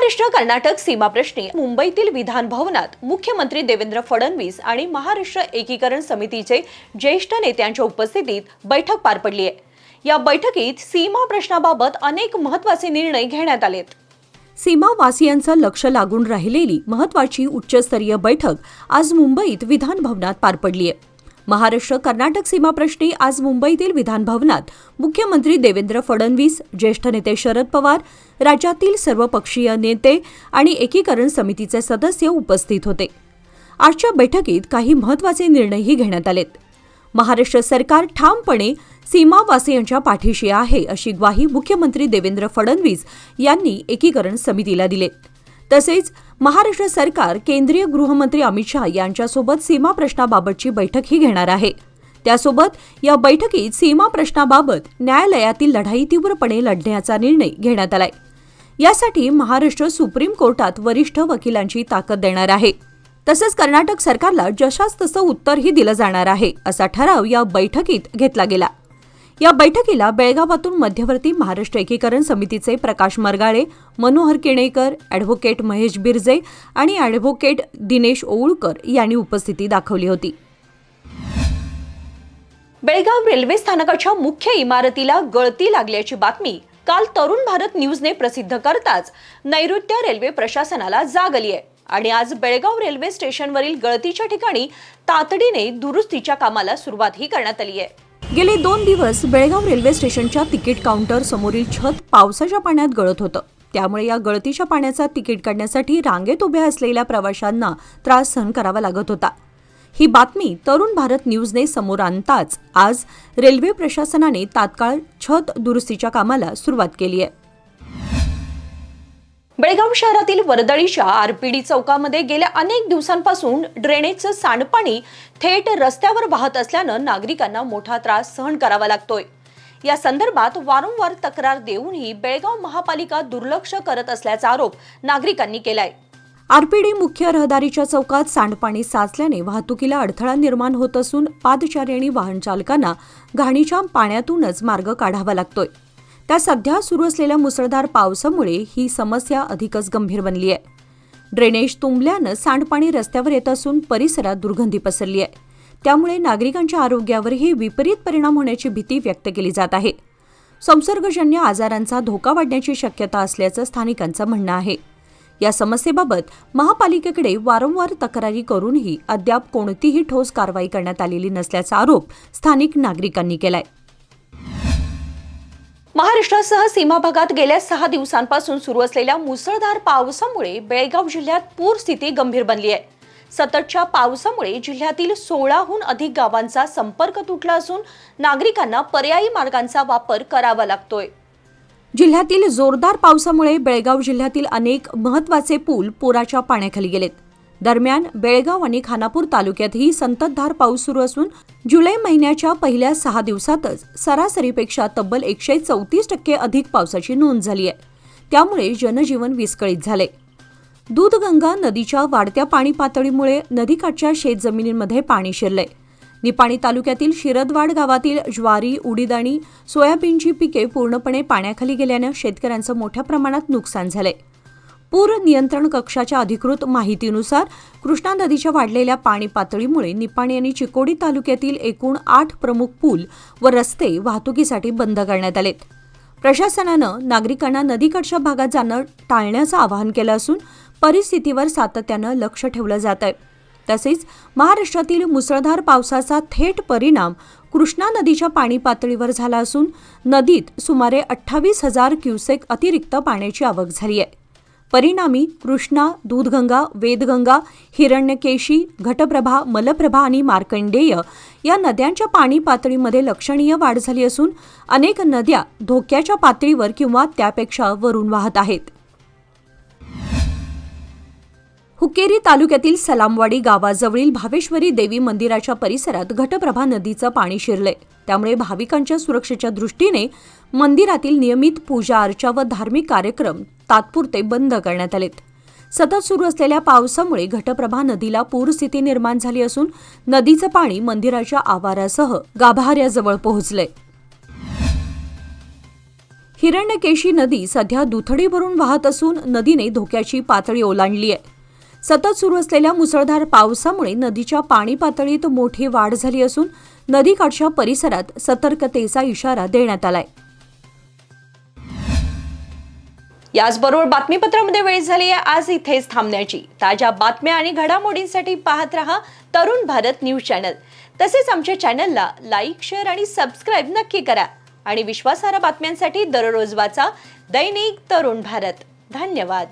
महाराष्ट्र कर्नाटक सीमाप्रश्नी मुंबईतील विधान भवनात मुख्यमंत्री देवेंद्र फडणवीस आणि महाराष्ट्र एकीकरण समितीचे ज्येष्ठ नेत्यांच्या उपस्थितीत बैठक पार पडली आहे। या बैठकीत सीमा प्रश्नाबाबत अनेक महत्त्वाचे निर्णय घेण्यात आलेत। सीमावासियांचं लक्ष लागून राहिलेली महत्त्वाची उच्चस्तरीय बैठक आज मुंबईत विधान भवनात पार पडली आहे। महाराष्ट्र कर्नाटक सीमाप्रश्नी आज मुंबईतील विधान भवनात मुख्यमंत्री देवेंद्र फडणवीस, ज्येष्ठ नेते शरद पवार, राज्यातील सर्वपक्षीय नेते आणि एकीकरण समितीचे सदस्य उपस्थित होते। आजच्या बैठकीत काही महत्त्वाचे निर्णयही घेण्यात आलेत। महाराष्ट्र सरकार ठामपणे सीमावासियांच्या पाठीशी आहे अशी ग्वाही मुख्यमंत्री देवेंद्र फडणवीस यांनी एकीकरण समितीला दिली। तसेच महाराष्ट्र सरकार केंद्रीय गृहमंत्री अमित शाह यांच्यासोबत सीमा प्रश्नाबाबतची बैठकही घेणार आहे। त्यासोबत या बैठकीत सीमा प्रश्नाबाबत न्यायालयातील लढाई तीव्रपणे लढण्याचा निर्णय घेण्यात आलाय। यासाठी महाराष्ट्र सुप्रीम कोर्टात वरिष्ठ वकिलांची ताकद देणार आहे। तसंच कर्नाटक सरकारला जशास तसं उत्तरही दिलं जाणार आहे असा ठराव या बैठकीत घेतला गेला। या बैठकीला बेळगावातून मध्यवर्ती महाराष्ट्र एकीकरण समितीचे प्रकाश मरगाळे, मनोहर किणेकर, ॲडव्होकेट महेश बिरजे आणि ॲडव्होकेट दिनेश ओळकर यांनी उपस्थिती दाखवली होती। बेळगाव रेल्वे स्थानकाच्या मुख्य इमारतीला गळती लागल्याची बातमी काल तरुण भारत न्यूजने प्रसिद्ध करताच नैऋत्य रेल्वे प्रशासनाला जाग आली आहे आणि आज बेळगाव रेल्वे स्टेशनवरील गळतीच्या ठिकाणी तातडीने दुरुस्तीच्या कामाला सुरुवातही करण्यात आली आहे। गेले 2 दिवस बेळगाव रेल्वे स्टेशनच्या तिकीट काउंटर समोरील छत पावसाच्या पाण्यात गळत होतं। त्यामुळे या गळतीच्या पाण्याचा तिकीट काढण्यासाठी रांगेत उभ्या असलेल्या प्रवाशांना त्रास सहन करावा लागत होता। ही बातमी तरुण भारत न्यूजने समोर आणताच आज रेल्वे प्रशासनाने तात्काळ छत दुरुस्तीच्या कामाला सुरुवात केली आहे। बेळगाव शहरातील वर्दळीच्या आरपीडी चौकामध्ये गेल्या अनेक दिवसांपासून ड्रेनेजचं सांडपाणी थेट रस्त्यावर वाहत असल्यानं नागरिकांना मोठा त्रास सहन करावा लागतोय। या संदर्भात वारंवार तक्रार देऊनही बेळगाव महापालिका दुर्लक्ष करत असल्याचा आरोप नागरिकांनी केलाय। आरपीडी मुख्य रहदारीच्या चौकात सांडपाणी साचल्याने वाहतुकीला अडथळा निर्माण होत असून पादचारी आणि वाहन चालकांना घाणीच्या पाण्यातूनच मार्ग काढावा लागतोय। त्या सध्या सुरू असलेल्या मुसळधार पावसामुळे ही समस्या अधिकच गंभीर बनली आहे। ड्रेनेज तुंबल्यानं सांडपाणी रस्त्यावर येत असून परिसरात दुर्गंधी पसरली आहे। त्यामुळे नागरिकांच्या आरोग्यावरही विपरीत परिणाम होण्याची भीती व्यक्त केली जात आहे। संसर्गजन्य आजारांचा धोका वाढण्याची शक्यता असल्याचं स्थानिकांचं म्हणणं आहे। या समस्येबाबत महापालिकेकडे वारंवार तक्रारी करूनही अद्याप कोणतीही ठोस कारवाई करण्यात आलेली नसल्याचा आरोप स्थानिक नागरिकांनी केलाय। महाराष्ट्रासह सीमा भागात गेल्या 6 दिवसांपासून सुरू असलेल्या मुसळधार पावसामुळे बेळगाव जिल्ह्यात पूर स्थिती गंभीर बनली आहे। सततच्या पावसामुळे जिल्ह्यातील 16हून अधिक गावांचा संपर्क तुटला असून नागरिकांना पर्यायी मार्गांचा वापर करावा लागतोय। जिल्ह्यातील जोरदार पावसामुळे बेळगाव जिल्ह्यातील अनेक महत्त्वाचे पूल पुराच्या पाण्याखाली गेलेत। दरम्यान बेळगाव आणि खानापूर तालुक्यातही संततधार पाऊस सुरू असून जुलै महिन्याच्या पहिल्या 6 दिवसातच सरासरीपेक्षा तब्बल 134% अधिक पावसाची नोंद झाली आहे। त्यामुळे जनजीवन विस्कळीत झाले। दूधगंगा नदीच्या वाढत्या पाणी पातळीमुळे नदीकाठच्या शेतजमिनींमध्ये पाणी शिरले। निपाणी तालुक्यातील शिरदवाड गावातील ज्वारी, उडीद आणि सोयाबीनची पिके पूर्णपणे पाण्याखाली गेल्यानं शेतकऱ्यांचं मोठ्या प्रमाणात नुकसान झाले। पूर नियंत्रण कक्षाच्या अधिकृत माहितीनुसार कृष्णा नदीच्या वाढलेल्या पाणी पातळीमुळे निपाणी आणि चिकोडी तालुक्यातील एकूण 8 प्रमुख पूल व रस्ते वाहतुकीसाठी बंद करण्यात आलेत। प्रशासनानं नागरिकांना नदीकाठच्या भागात जाणं टाळण्याचं आवाहन केलं असून परिस्थितीवर सातत्यानं लक्ष ठेवलं जात आहे। तसेच महाराष्ट्रातील मुसळधार पावसाचा थेट परिणाम कृष्णा नदीच्या पाणी पातळीवर झाला असून नदीत सुमारे 28,000 क्युसेक अतिरिक्त पाण्याची आवक झाली आहे। परिणामी कृष्णा, दूधगंगा, वेदगंगा, हिरण्यकेशी, घटप्रभा, मलप्रभा आणि मार्कंडेय या नद्यांच्या पाणी पातळीमध्ये लक्षणीय वाढ झाली असून अनेक नद्या धोक्याच्या पातळीवर किंवा त्यापेक्षा वरून वाहत आहेत। हुक्केरी तालुक्यातील सलामवाडी गावाजवळील भावेश्वरी देवी मंदिराच्या परिसरात घटप्रभा नदीचं पाणी शिरले। त्यामुळे भाविकांच्या सुरक्षेच्या दृष्टीने मंदिरातील नियमित पूजा अर्चा व धार्मिक कार्यक्रम तात्पुरते बंद करण्यात आलेत। सतत सुरू असलेल्या पावसामुळे घटप्रभा नदीला पूरस्थिती निर्माण झाली असून नदीचं पाणी मंदिराच्या आवारासह गाभाऱ्याजवळ पोहोचले। हिरण्यकेशी नदी सध्या दुथडी भरून वाहत असून नदीने धोक्याची पातळी ओलांडली आहे. सतत सुरू असलेल्या मुसळधार पावसामुळे नदीच्या पाणी पातळीत मोठी वाढ झाली असून नदीकाठच्या परिसरात सतर्कतेचा इशारा देण्यात आलाय. याचबरोबर बातमीपत्रामध्ये वेळ झाली आहे आज इथेच थांबण्याची. ताज्या बातम्या आणि घडामोडींसाठी पाहत रहा तरुण भारत न्यूज चॅनल. तसेच आमच्या चॅनलला लाईक, शेअर आणि सबस्क्राईब नक्की करा. आणि विश्वासार्ह बातम्यांसाठी दररोज वाचा दैनिक तरुण भारत. धन्यवाद.